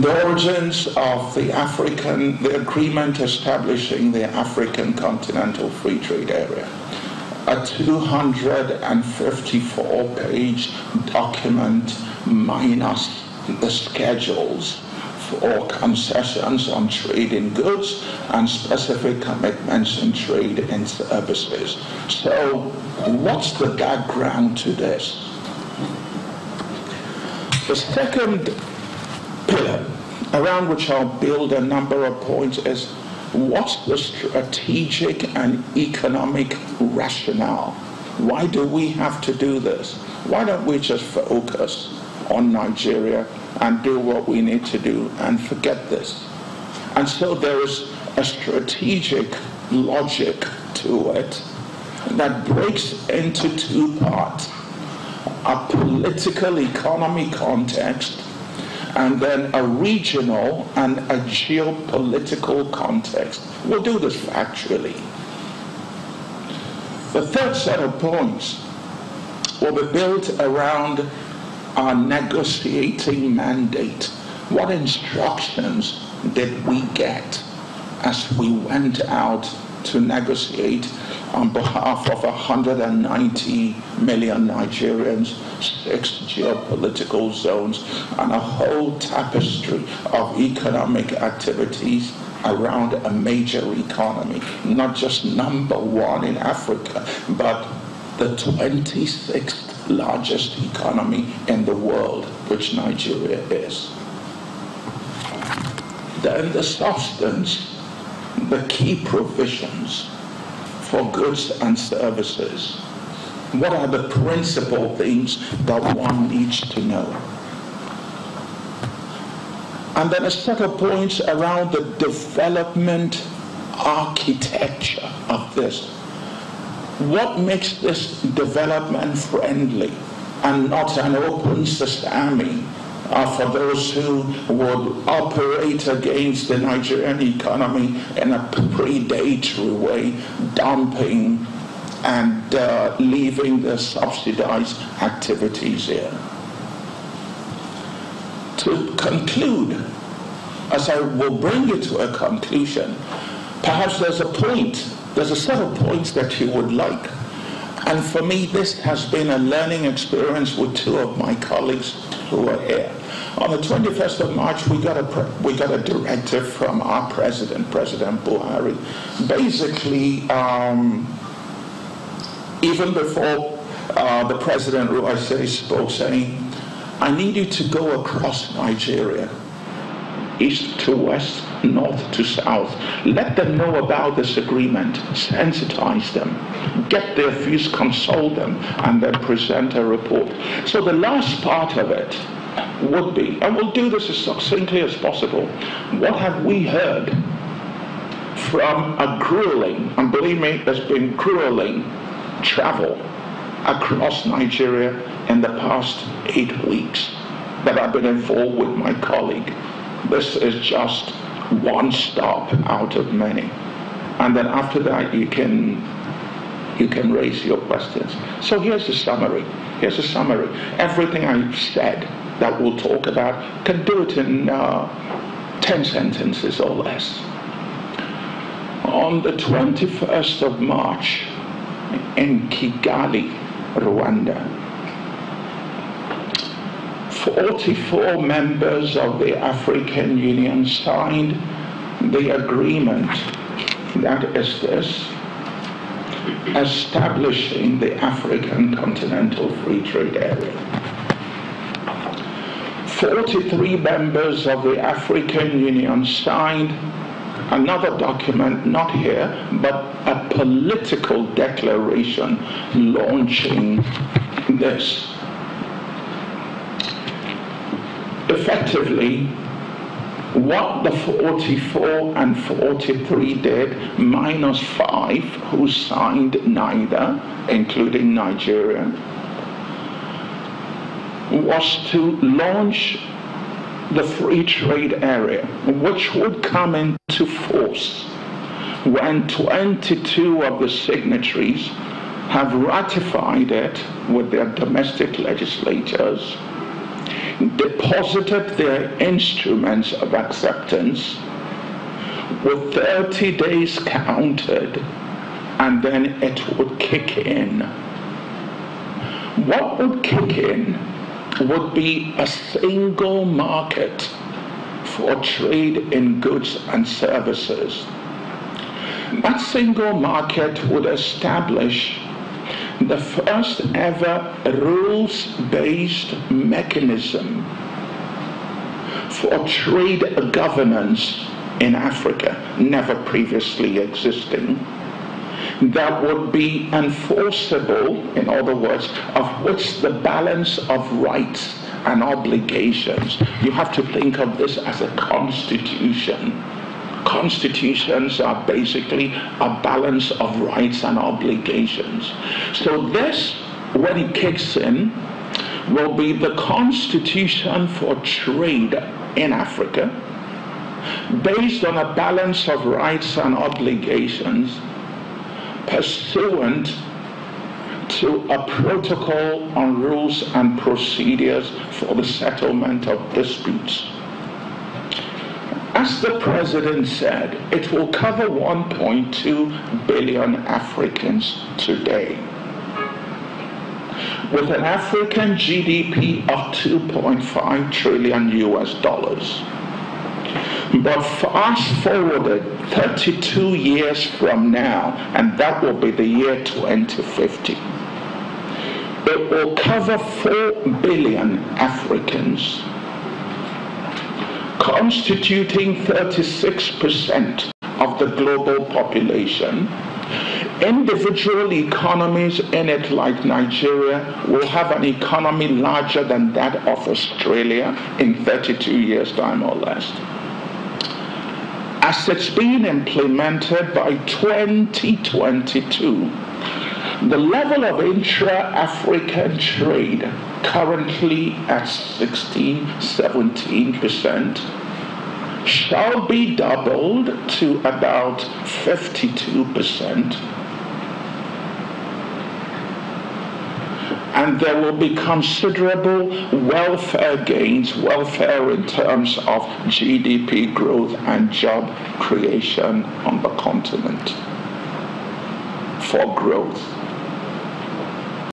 The origins of the agreement establishing the African Continental Free Trade Area, a 254-page document minus the schedules for concessions on trade in goods and specific commitments in trade in services. So what's the background to this? The second pillar around which I'll build a number of points is what's the strategic and economic rationale? Why do we have to do this? Why don't we just focus on Nigeria and do what we need to do and forget this? And so there is a strategic logic to it that breaks into two parts: a political economy context and then a regional and a geopolitical context. We'll do this factually. The third set of points will be built around our negotiating mandate. What instructions did we get as we went out to negotiate on behalf of 190 million Nigerians, 6 geopolitical zones, and a whole tapestry of economic activities around a major economy, not just number one in Africa, but the 26th largest economy in the world, which Nigeria is. Then the substance, the key provisions for goods and services. What are the principal things that one needs to know? And then a set of points around the development architecture of this. What makes this development friendly and not an open sesame for those who would operate against the Nigerian economy in a predatory way, dumping and leaving the subsidized activities here? To conclude, as I will bring you to a conclusion, perhaps there's a set of points that you would like. And for me, this has been a learning experience with two of my colleagues who are here. On the 21st of March, we got a directive from our President Buhari. Basically, even before the President Ruwais spoke, saying, I need you to go across Nigeria, east to west, north to south. Let them know about this agreement, sensitize them, get their views, consult them, and then present a report. So the last part of it would be, and we'll do this as succinctly as possible, what have we heard from a grueling, and believe me, there's been grueling travel across Nigeria in the past 8 weeks that I've been involved with my colleague. This is just one stop out of many. And then after that, you can raise your questions. So here's a summary. Everything I've said that we'll talk about, can do it in 10 sentences or less. On the 21st of March in Kigali, Rwanda, 44 members of the African Union signed the agreement, that is this, establishing the African Continental Free Trade Area. 43 members of the African Union signed another document, not here, but a political declaration launching this. Effectively, what the 44 and 43 did, minus 5 who signed neither, including Nigeria, was to launch the free trade area, which would come into force when 22 of the signatories have ratified it with their domestic legislatures deposited their instruments of acceptance with 30 days counted, and then it would kick in. What would kick in would be a single market for trade in goods and services. That single market would establish the first ever rules-based mechanism for trade governance in Africa, never previously existing, that would be enforceable, in other words, of which the balance of rights and obligations, you have to think of this as a constitution. Constitutions are basically a balance of rights and obligations. So this, when it kicks in, will be the constitution for trade in Africa, based on a balance of rights and obligations pursuant to a protocol on rules and procedures for the settlement of disputes. As the president said, it will cover 1.2 billion Africans today, with an African GDP of 2.5 trillion US dollars. But fast forwarded 32 years from now, and that will be the year 2050, it will cover 4 billion Africans, constituting 36% of the global population. Individual economies in it, like Nigeria, will have an economy larger than that of Australia in 32 years' time or less. As it's being implemented by 2022, the level of intra-African trade, currently at 16-17%, shall be doubled to about 52%. And there will be considerable welfare gains, welfare in terms of GDP growth and job creation on the continent for growth.